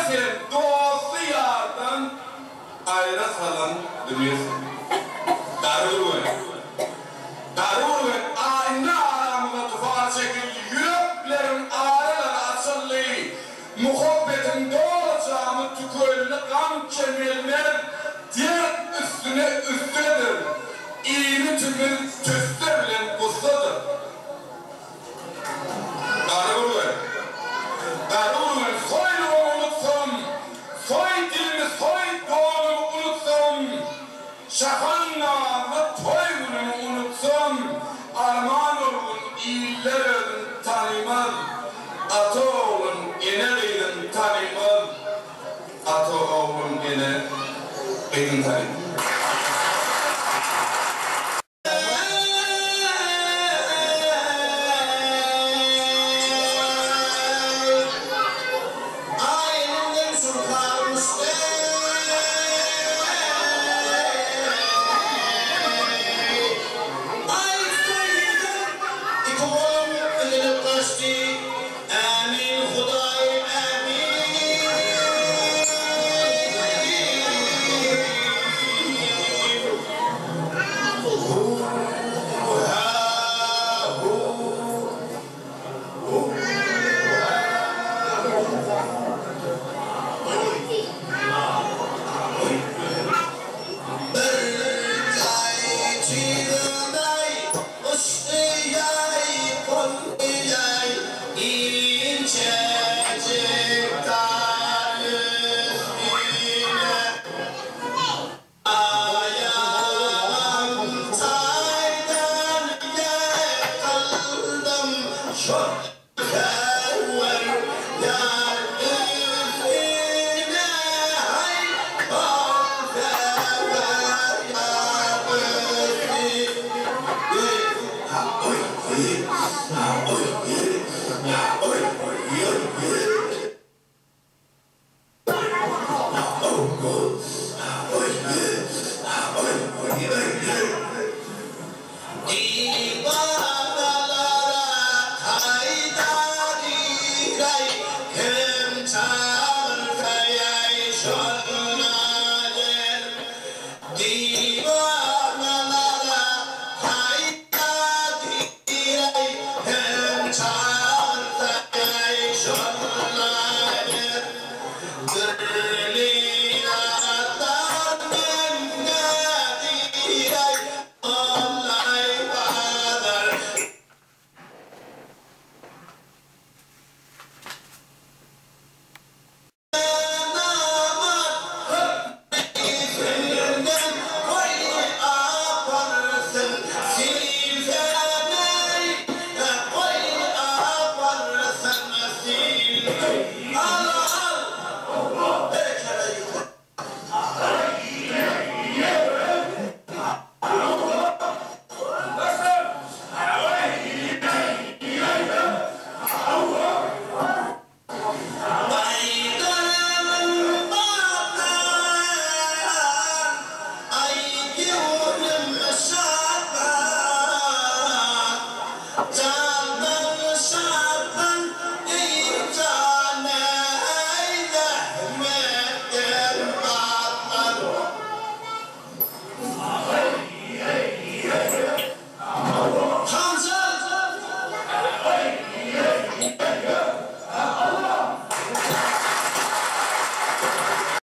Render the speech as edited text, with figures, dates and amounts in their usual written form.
sen doğası yardan ayrı salan demiyorsun. Darur ve aynı aramında tufan şekilde yüreklerin ağrıları açıldı. Muhabbetin doğacağımı tükörlü kan kemirler diğer üstünedir. İğni tümün tüste bilen ustadır. Darur ve soyluğumu unutsun. Soy dilini, soy doğumu unutsun. Şahanla ve toy gününü unutsun. Armağan olun iyiller edin tanımaz. Ata olun genelidin tanımaz. Ata olun genelidin tanımaz.